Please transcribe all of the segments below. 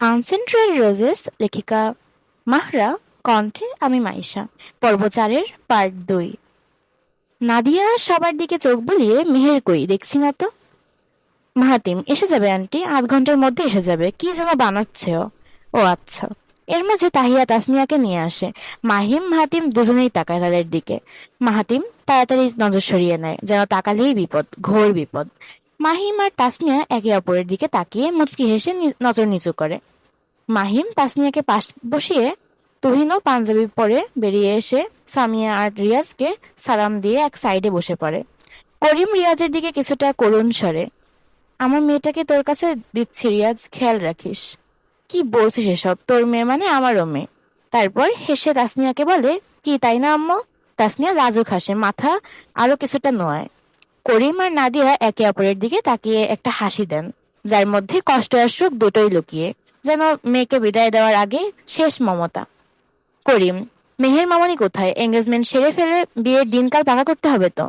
আনসেন্ট্রাল roses লেখিকা মাহরা, কণ্ঠে আমি মাইশা। পর্ব 4-এর পার্ট 2। নাদিয়া সবার দিকে চোখ বুলিয়ে, মেহের কই দেখছি না তো। মাহাতিম, এসে যাবে আন্টি, আধ ঘন্টার মধ্যে এসে যাবে। কি যেন বানাচ্ছে ও। ও আচ্ছা। এর মাঝে তাহিয়া তাসনিয়াকে নিয়ে আসে। মাহিম মাহাতিম দুজনেই তাকায় তাদের দিকে। মাহাতিম তাড়াতাড়ি নজর সরিয়ে নেয়, যেন তাকালেই বিপদ, ঘোর বিপদ। মাহিম আর তাসনিয়া একে অপরের দিকে তাকিয়ে মুচকি হেসে নজর নিচু করে। মাহিম তাসনিয়াকে পাশ বসিয়ে, তুহিনও পাঞ্জাবি পরে বেরিয়ে এসে সামিয়া আর রিয়াজকে সালাম দিয়ে এক সাইডে বসে পড়ে। করিম রিয়াজের দিকে কিছুটা করুণ স্বরে, আমার মেয়েটাকে তোর কাছে দিচ্ছি রিয়াজ, খেয়াল রাখিস। কি বলছিস এসব? তোর মেয়ে মানে আমারও মেয়ে। তারপর হেসে তাসনিয়াকে বলে, কি তাই না আম্মু? তাসনিয়া লাজুক হাসে, মাথা আরো কিছুটা নোয়ায়। করিম আর নাদিয়া একে অপরের দিকে তাকিয়ে একটা হাসি দেন, যার মধ্যে কষ্ট আর সুখ দুটোই লুকিয়ে, যেন মেয়েকে বিদায় দেওয়ার আগে শেষ মমতা। করিম, মেহের মামনি কোথায়? এঙ্গেজমেন্ট সেরে ফেলে বিয়ের দিনকাল পাকা করতে হবে তো।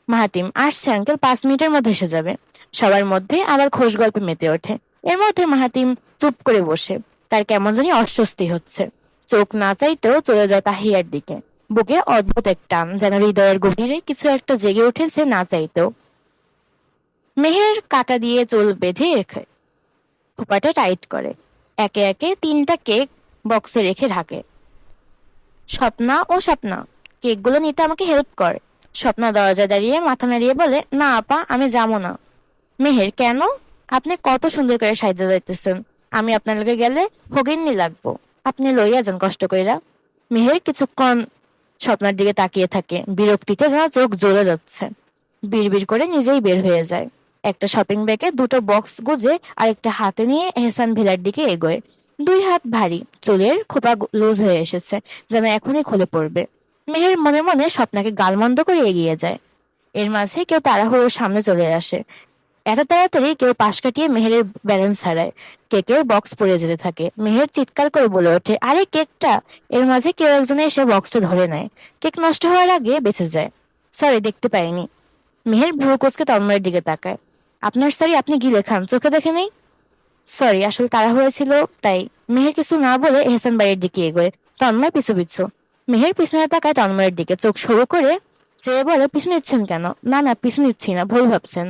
মাহাতিম, আসছে আঙ্কেল, 5 মিনিটের মধ্যে এসে যাবে। সবার মধ্যে আবার খোশ গল্পে মেতে ওঠে। এর মধ্যে মাহাতিম চুপ করে বসে, তার কেমন জানি অস্বস্তি হচ্ছে। চোখ না চাইতেও চলে যায় তাহিয়ার দিকে। বুকে অদ্ভুত এক টান, যেন হৃদয়ের গভীরে কিছু একটা জেগে উঠেছে না চাইতেও। মেহের কাটা দিয়ে চুল বেঁধে রেখে খোপাটা টাইট করে, একে একে 3টা কেক বক্সে রেখে ঢাকে। স্বপ্না, ও স্বপ্না, কেকগুলো নিতে আমাকে হেল্প কর। স্বপ্না দরজায় দাঁড়িয়ে মাথা নাড়িয়ে বলে, না আপা, আমি যাবো না। মেহের, কেন? আপনি কত সুন্দর করে সাহায্য যাইতেছেন, আমি আপনার লগে গেলে ভগিন্নি লাগবো। আপনি লইয়া যান কষ্ট কইরা। মেহের কিছুক্ষণ স্বপ্নার দিকে তাকিয়ে থাকে, বিরক্তিতে যেন চোখ জ্বলে যাচ্ছে। বিড়বিড় করে নিজেই বের হয়ে যায়। একটা শপিং ব্যাগে 2টো বক্স গুজে আরেকটা হাতে নিয়ে এহসান ভিলার দিকে এগোয়। 2 হাত ভারী, চুলের খোপা লুজ হয়ে এসেছে, যেন এখনই খুলে পড়বে। মেহের মনে মনে স্বপ্নাকে গালমন্দ করে এগিয়ে যায়। এর মাঝে কেউ তাড়াহুড়োর সামনে চলে আসে। এত তাড়াতাড়ি কেউ পাশ কাটিয়ে মেহেরের ব্যালেন্স হারায়। কেকের বক্স পড়ে যেতে থাকে। মেহের চিৎকার করে বলে ওঠে, আরে কেকটা! এর মাঝে কেউ একজনে এসে বক্সটা ধরে নেয়। কেক নষ্ট হওয়ার আগে বেঁচে যায়। সরি, দেখতে পাইনি। মেহের ভ্রু কুঁচকে তন্ময়ের দিকে তাকায়। আপনার সরি আপনি গিলে খান, চোখে দেখে নেই। সরি, আসলে তাড়া হয়েছিল তাই। মেহের কিছু না বলে এহসান বাড়ির দিকে এগোয়, তন্ময় পিছু পিছু। মেহের পিছনে তাকায় তন্ময়ের দিকে, চোখ সরু করে চেয়ে বলে, পিছু নিচ্ছেন কেন? না না, পিছু নিচ্ছি না, ভুল ভাবছেন।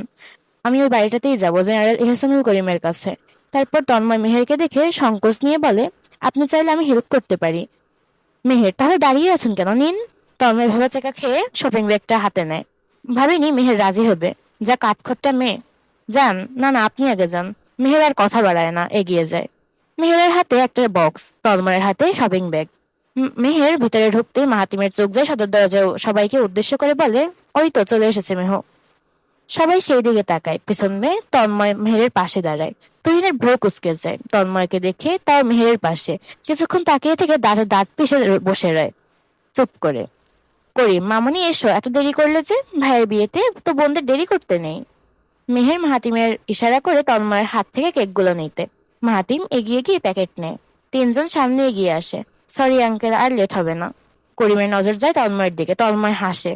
আমি ওই বাড়িটাতেই যাবো, জেনারেল এহসানুল করিমের কাছে। তারপর তন্ময় মেহেরকে দেখে সংকোচ নিয়ে বলে, আপনি চাইলে আমি হেল্প করতে পারি। মেহের, তাহলে দাঁড়িয়ে আছেন কেন, নিন। তন্ময় ভেবাচাকা খেয়ে শপিং ব্যাগটা হাতে নেয়। ভাবিনি মেহের রাজি হবে। যা কাঠখোট্টা মেয়ে। যান। না না, আপনি আগে যান। মেহের আর কথা বাড়ায় না, এগিয়ে যায়। মেহেরের হাতে একটা বক্স, তন্ময়ের হাতে শপিং ব্যাগ। মেহের ভিতরে ঢুকতেই মাহাতিমের চোখ যায় সদর দরজায়, সবাইকে উদ্দেশ্য করে বলে, ওই তো চলে এসেছে মেহ। সবাই সেই দিকে তাকায়। পিছন মেয়ে তন্ময় মেহেরের পাশে দাঁড়ায়। তুহিনের ভ্রু কুঁচকে যায় তন্ময়কে দেখে, তাও মেহেরের পাশে। কিছুক্ষণ তাকিয়ে থেকে দাঁতে দাঁত পিষে বসে রয় চুপ করে। করিম, মামনি এসো, এত দেরি করলে যে? ভাইয়ের বিয়েতে তো বোনদের দেরি করতে নেই। মেহের মাহাতিমের ইশারা করে তন্ময়ের হাত থেকে কেকগুলো নিতে। মাহাতিম এগিয়ে গিয়ে প্যাকেট নেয়। 3জন সামনে এগিয়ে আসে। সরি আঙ্কেল, আর লেট হবে না। করিমের নজর যায় তন্ময়ের দিকে। তন্ময় হাসে।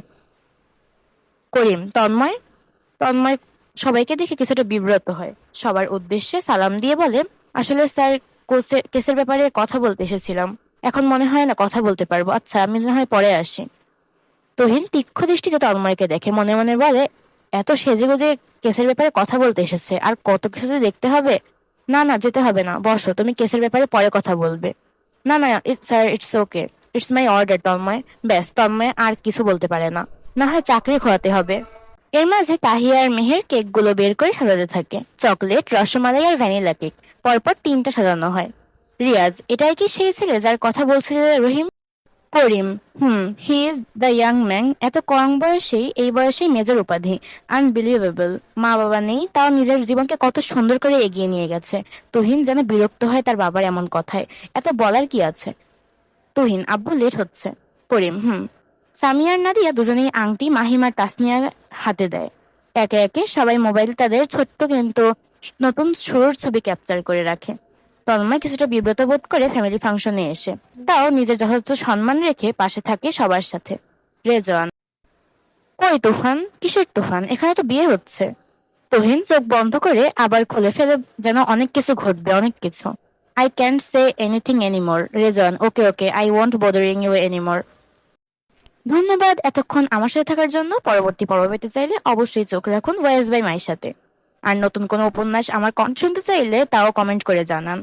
করিম, তন্ময়। তন্ময় সবাইকে দেখে কিছুটা বিব্রত হয়। সবার উদ্দেশ্যে সালাম দিয়ে বলে, আসলে স্যার, কেসের ব্যাপারে কথা বলতে এসেছিলাম। এখন মনে হয় না কথা বলতে পারবো। আচ্ছা, আমি না হয় পরে আসি। তুহিন তীক্ষ্ণ দৃষ্টিতে তন্ময়কে দেখে, মনে মনে বলে, এত সেজেগুজে কেসের ব্যাপারে কথা বলতে এসেছে, আর কত কিছু যে দেখতে হবে। না না, যেতে হবে না, বসো, তুমি কেসের ব্যাপারে পরে কথা বলবে। না না sir, it's okay, it's my order. Tanmay. ব্যাস, তন্ময় আর কিছু বলতে পারে না। না হয় চাকরি খোয়াতে হবে। এর মাঝে তাহিয়া আর মেহের কেকগুলো বের করে সাজাতে থাকে। চকলেট, রসমালাই আর ভ্যানিলা কেক পরপর 3টা সাজানো হয়। রিয়াজ, এটাই কি সেই ছেলে যার কথা বলছিল Rahim? Karim, he is the young man. এত কম বয়সেই, এই বয়সেই মেজর উপাধি। আনবিলিভেবল। মা বাবা নেই, তাও নিজের জীবনকে কত সুন্দর করে এগিয়ে নিয়ে গেছে। তুহিন যেন বিরক্ত হয় তার বাবার এমন কথায়। এত বলার কি আছে? তুহিন, আব্বু লেট হচ্ছে। করিম, সামিয়ার নাদিয়া দুজনেই আংটি মাহিমার তাসনিয়ার হাতে দেয়। একে একে সবাই মোবাইল তাদের ছোট্ট কিন্তু নতুন শুরুর ছবি ক্যাপচার করে রাখে। তন্ময় কিছুটা বিব্রত বোধ করে ফ্যামিলি ফাংশনে এসে, তাও নিজের যথাযথ সম্মান রেখে পাশে থাকে সবার সাথে। রেজওয়ান, কই তুফান? কিসের তুফান? এখানে তো বিয়ে হচ্ছে। তুহিন চোখ বন্ধ করে আবার খুলে ফেলে, যেন অনেক কিছু ঘটবে, অনেক কিছু। I can't say anything anymore. Rezon, okay okay, I won't bothering you anymore. ধন্যবাদ এতক্ষণ আমার সাথে থাকার জন্য। পরবর্তী পর্ব পেতে চাইলে অবশ্যই চোখ রাখুন ভয়েস বাই মায়ের সাথে। আর নতুন কোনো উপন্যাস আমার কণ্ঠ শুনতে চাইলে তাও কমেন্ট করে জানান।